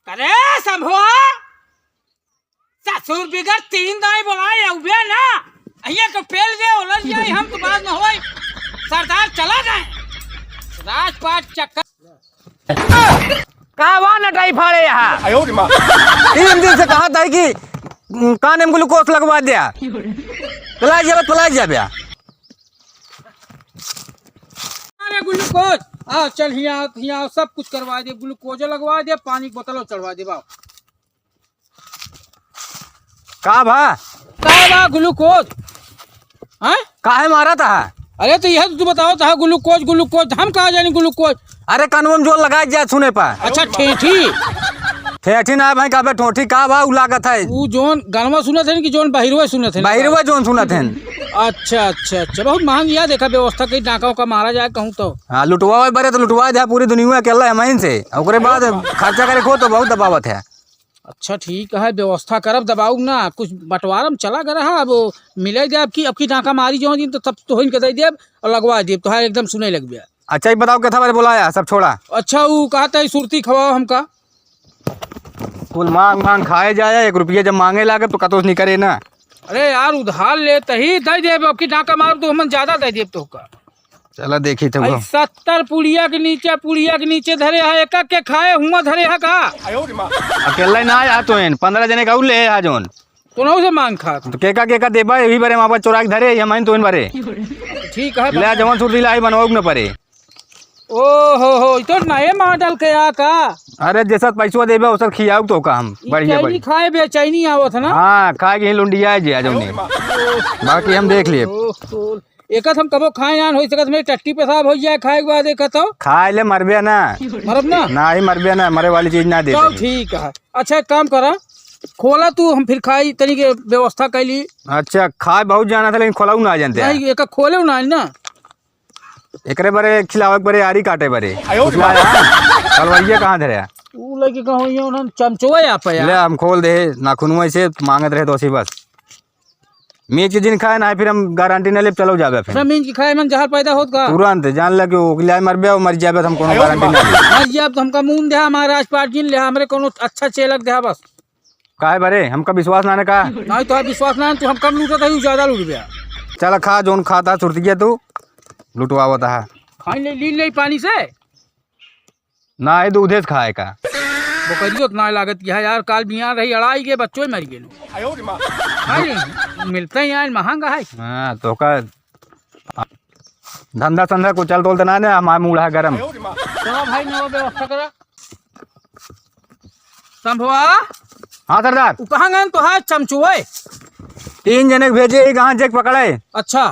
करे संभवा ससुर बिगर 3 दाई बोलाए उबे ना अहिया के पेल जे उलझ जाए हम तो बात न होई सरदार चला जाए राजपाट चक्कर कहवा नटाई फाड़े यहाँ 3 दिन से कहा था कि कान में ग्लूकोज लगवा दिया पलाई जा भैया ग्लूकोज हाँ चल हिया सब कुछ करवा दे ग्लूकोज लगवा दे पानी की बोतल चढ़वा दे बाबू का ग्लूकोज हैं काहे मारा था अरे तो यह तू बताओ था ग्लूकोज हम कहा जानी ग्लूकोज अरे कानून जोर लगाए जाए सुने पा अच्छा ठेठी ना भाई का ठोठी का बा उ लागत है वो जोन गानवा सुनत है कि जोन बाहिरवा सुनत है बाहिरवा जोन सुनत है अच्छा बहुत महंग या देखा व्यवस्था कहीं डाका का मारा जाए कहूँ तो हाँ लुटवा बरे तो लुटवा दे पूरी दुनिया अकेला है महीन से ओकरे बाद खर्चा करे को तो बहुत दबावत है अच्छा ठीक है व्यवस्था करब दबाऊ ना कुछ बंटवारा में चला गया अब मिले दे अब की डाका मारी जो दिन तो सब तो के दे देब और लगवा देब तो एकदम सुने लग गया अच्छा ये बताओ क्या बारे बोलाया सब छोड़ा अच्छा वो कहता है सुरती खवाओ हमका कुल मांग खाए जाए 1 रुपया जब मांगे लागे तो कतोस नहीं करे ना अरे यार उधार लेते ही दे देब अब की डाका मार तो हम ज्यादा दे देब तो का चला देखी थे 70 पुड़िया के नीचे धरे है एक के खाए हुआ धरे है का अकेला ना आया तो 15 जने का ले आ जोन तो ना उसे मांग खा तो केका देबा यही बारे मापा चोरा के धरे हम तो इन बारे ठीक है ले जवन सुरती लाई बनवाऊ न परे ओ हो तो नए मॉडल के आ का अरे जैसा पैसा देबे वैसा खियाऊ तो का हम बढ़िया बढ़िया खाए बेचैनी आवत ना हां खाए के लुंडिया जे आ जोने बाकी हम देख लिए एक हम कबो खाए ना हो सकत में टट्टी पेशाब हो जाए खाए के बाद एक तो खाए ले मरबे ना मरब ना नहीं मरबे ना मरे वाली चीज ना दे तो ठीक है अच्छा एक काम करा खोला तू हम फिर खाई तनी के व्यवस्था कैली अच्छा खाए बहुत जाना था लेकिन खोलाऊ ना आ जानते नहीं एक खोले ना एकरे बारे खिलावे बारे आरी काटे बारे कलवैया कहां धरे तू लगे कहूं ये उन्होंने चमचोया या पे ले हम खोल दे नाखूनवा से मांगत रहे तो उसी बस मीट के दिन खाए ना फिर हम गारंटी न ले चलो जाबे फिर मीट के खाए मन जहर पैदा होत का तुरंत जान ले कि ओकला मरबे और मर जाबे हम कोनो गारंटी ना मर जाब तो हमका मुंह दे हमारा राजपाट जिन ले हमरे कोनो अच्छा चेलक दे बस काहे बारे हमका विश्वास ना का नहीं तो विश्वास ना तो हम कम लूटत है ज्यादा लूट गया चल खा जोन खाता सुरतिया तू लुटवावत है खाई ले पानी से ना है दूधे से खाए का बकरियों ना लागत की है यार काल बिहार रही अड़ाई के बच्चों मर गए मिलते हैं यार महंगा है हाँ तो का धंधा संधा को चल तोलते ना हमारे मुड़ा गरम चलो भाई ना व्यवस्था करा संभवा हाँ सरदार कहाँ गए तो है चमचुए 3 जने भेजे कहाँ जग पकड़े अच्छा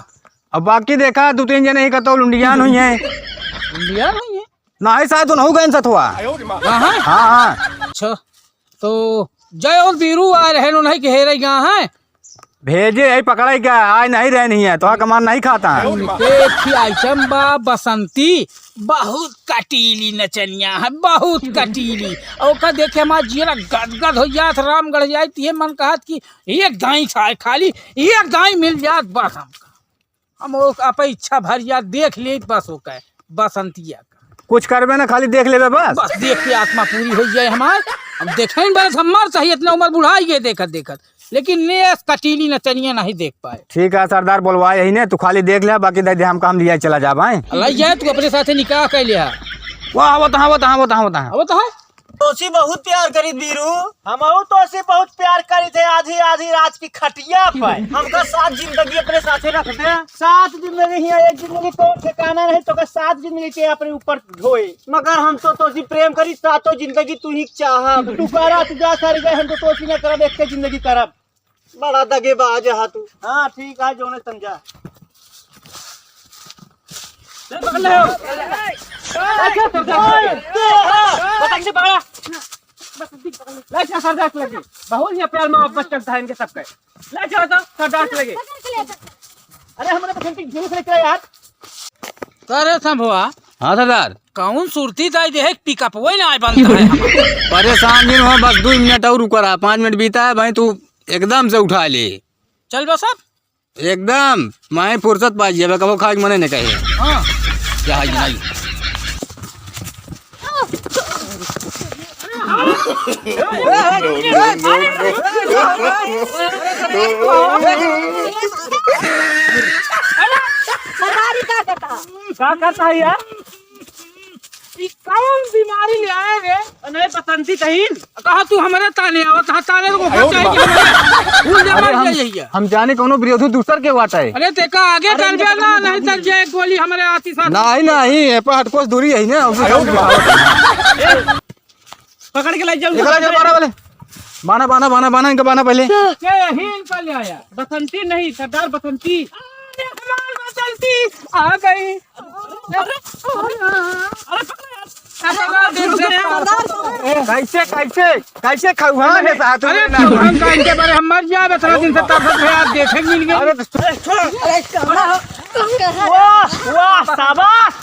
अब बाकी देखा 2-3 जने ही कहता लुंडियान हुई है इंडिया नहीं है ना ही शायद तो नहीं गए सतुआ हाँ अच्छा तो जय और बीरू आ रहे नहीं कि हेरे गया है भेजे है पकड़े क्या आज नहीं रहे नहीं है तो कमान नहीं खाता है आइटम बा बसंती बहुत कटीली नचनिया है बहुत कटीली और देखे हमारा जीरा गदगद हो जात रामगढ़ जाए ये मन कहत कि एक दाई खाए खाली एक दाई मिल जात बस हम आप इच्छा भर जात देख ले बस हो कहे बसंतिया का कुछ करबे ना खाली देख ले बस देख के आत्मा पूरी हो जाए हमार हम देखें बस हमार चाहिए इतना उम्र बुढ़ा गए देखत लेकिन नेस कटीली नचनिया नहीं देख पाए ठीक है सरदार बोलवाए यही ने तू खाली देख ले बाकी दे हम काम लिया चला जा भाई ले जाए तू अपने साथे निकाह कर लिया वाह वो तोसी बहुत प्यार करी बीरू हम तोसी बहुत प्यार करी थे आधी आधी रात की खटिया पर हमका 7 जिंदगी अपने साथे रख दे 7 जिंदगी ही एक जिंदगी तो ठिकाना नहीं तो 7 जिंदगी के अपने ऊपर ढोए मगर हम तो तोसी प्रेम करी 7 जिंदगी तू ही चाह तू करा तू जा सारी गए हम तो तोसी न करब एक जिंदगी करब बड़ा दगेबाज है तू हां ठीक है जोने समझा बहुत ही प्यार मोहब्बत चलता है इनके सबके ले जाओ तो सरदार से लगे अरे हमारे बसंती जुलूस लेके यार अरे संभवा हाँ सरदार कौन सुरती दाई दे पिकअप वही ना बनता है परेशान दिन हो बस 2 मिनट और रुको रहा 5 मिनट बीता है भाई तू एकदम से उठा ले चल बस अब एकदम मैं फुर्सत पा जाए कबो खा के मने ने कहे हाँ क्या है नहीं क्या करता है यार? कौन बीमारी ले आए रे? नहीं बसंती कहीं कहा तू हमारे ताने आवत हा ताने को फूल जमा जाइए। हम जाने कोनो विरोधी दूसर के वाटा है। अरे तेका आगे कर जा ना, नहीं तर जे गोली हमारे आती साथ। नहीं नहीं ये पर हटकोस दूरी है ना उससे पकड़ के ले जाओ। निकला जा बाना वाले बाना बाना बाना बाना इनका बाना पहले के ही इनका ले आया। बसंती नहीं सरदार बसंती। अरे हमार बसंती आ गई। कैसे कैसे कैसे खाऊंगा है साथ अरे में हम का इनके बारे हम मर जाए 17 दिन से तरसत है आप देखे मिल गए। वाह वाह शाबाश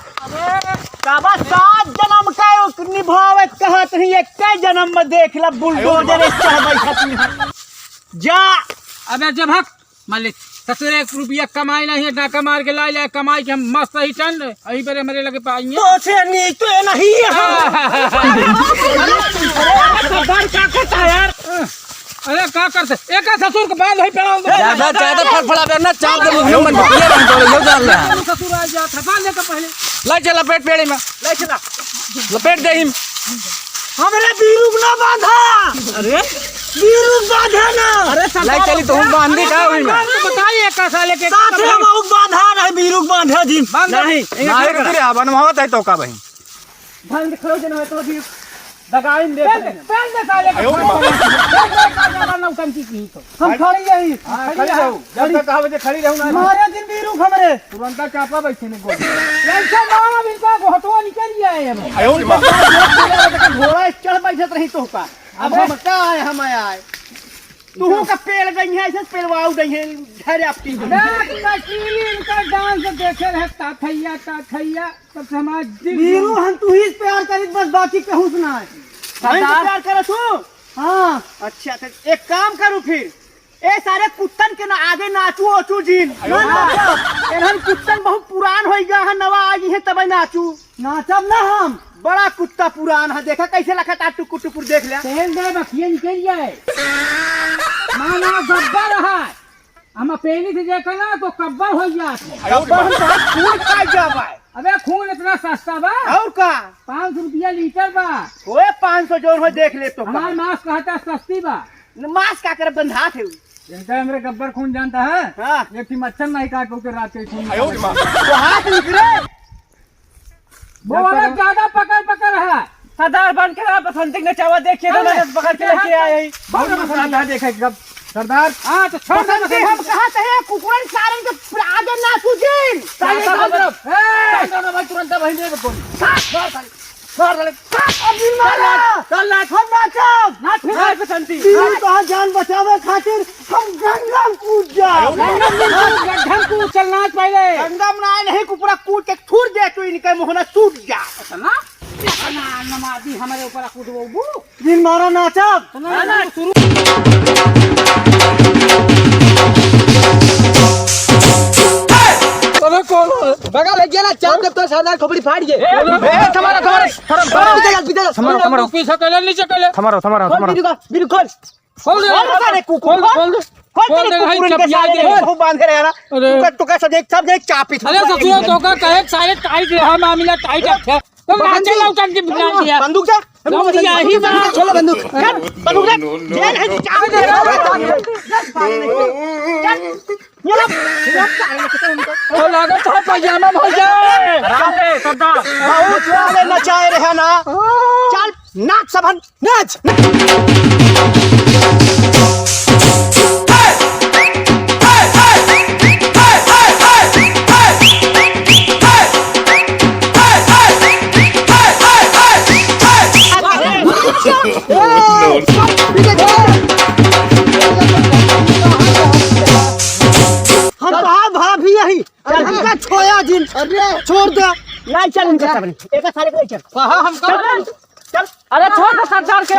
शाबाश। 7 जन्म का निभावे कहत ही एक जन्म में देख ला बुलडोजर जा। अबे जब हक मालिक ससुर 1 रुपया कमाई नहीं है, डाका मार के लाई कमाई के हम मस्त ही टन अही पर मेरे लगे पाएंगे तो से नहीं तो नहीं है। सरदार क्या करता है यार? अरे क्या करते एक ससुर के बाद ही पेड़ा ज्यादा ज्यादा फड़फड़ा करना चार दिन मुंह में ये रंग तोड़े यो जान ले ससुर आ जा थपा ले के पहले ला चला पेट पेड़ी में ले चला लपेट दे हिम हमरे बीरुक ना बांधा। अरे बीरुक बांधा ना। अरे लाई चली तो हम बांधी का हुई में बताइए कैसा लेके साथे हम बांधा नहीं बीरुक बांधा जी नहीं नहीं तेरे आवन मावत है तो का भाई भाई खड़ो जन है तो भी दगाइन दे पहन दे साले का नौटंकी की तो हम खड़ी यही खड़ी रहू जब तक कहा बजे खड़ी रहू ना मारे दिन बीरुक हमरे तुरंत चापा बैठे ने गोली ऐसा मामा इनका घोटवा निकल गया है। घोड़ा चढ़ बैठत रही तो का अब हम का आए हम आए तू का पेड़ गई है ऐसे पेड़वाऊ गई है घर आपकी इनका डांस देखे रहे ताथैया तब से हमारा बीरू हम तू ही प्यार करी बस बाकी कहूँ सुना है प्यार करे तू। हाँ अच्छा तो एक काम करूँ फिर ए सारे कुत्तन के ना आगे नाचू ओचू जीन हम कुत्तन बहुत पुरान हो गया है नवा आगी है तब नाचू नाचब ना हम बड़ा कुत्ता पुरान है देखा कैसे लखता टुकुर टुकुर देख लिया तेल दे बखिए निकल जाए माना गब्बर रहा हम पहले से देखा ना तो कब्बर हो गया खून खा जावा अबे खून इतना सस्ता बा और का 500 रुपया लीटर बा ओए 500 जोन हो देख ले तो हमारे मांस कहता सस्ती बा मांस का कर बंधा थे जनता मेरे गब्बर खून जानता है। हाँ एक थी मच्छर नहीं काट के रात के खून तो हाथ निकले वो वाला ज्यादा पकड़ है सरदार बन के बसंती ने चावा देखिए ना पकड़ के लेके आए बहुत देखे कब सरदार हाँ तो छोड़ बसंती हम कहते हैं कुकुरन सारन के आगे ना सुजीन तुरंत भाई ने बसंती जान बचावे खातिर हम गंगा कूद जाओ चलना पहले गंगा में नहीं कुकुरा कूद के छूट दे तू इनके मुहना टूट जा नमाजी हमारे ऊपर कूदबू दिन मारा नाचब शुरू बगा लग गया ना चाप जब तो सरदार खोपड़ी फाड़ गए ए थमारो पीछे कर नीचे कर थमारो बिरु खोल खोल सारे कुकुर खोल दे भाई चपिया दे खूब बांधे रहे ना तू का सब एक चापी अरे ससुर तो का कहे सारे टाइट रहा मामला टाइट है तो नाचे लौटन के बिना दिया बंदूक से दिया ही ना चलो बंदूक बंदूक से जेल है चाबी दे तो लागत है पजामा हो जाए आराम से सरदार बहुत वाले नचाए रहे ना चल नाच सबन नाच हम भाभी यही इनका छोया जिन छोड़ दे लाई चल इनका सब एक सारे को चल हां हम कर चल अरे छोड़ दे सरदार के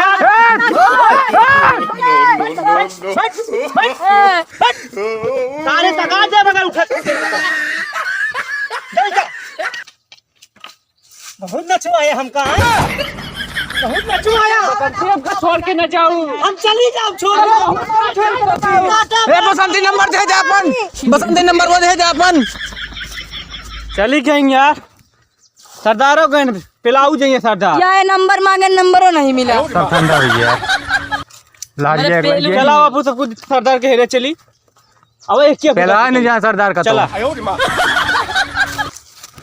सारे तका दे मगर उठा बहुत नचवाए हमका बहुत नचवाया छोड़ के न जाऊं। हम चली जाओ छोड़ ए बसंती नंबर दे जा अपन, बसंती नंबर वो दे जा अपन। चली गई यार, सरदारों गए पिलाऊ जाइए सरदार। क्या है नंबर मांगे, नंबरों नहीं मिला। सब ठंडा हो गया, लाग अरे जाए पेलू- चला बापू सब कुछ सरदार के हेरे चली। अब एक पहला नहीं जा सरदार का तो। चला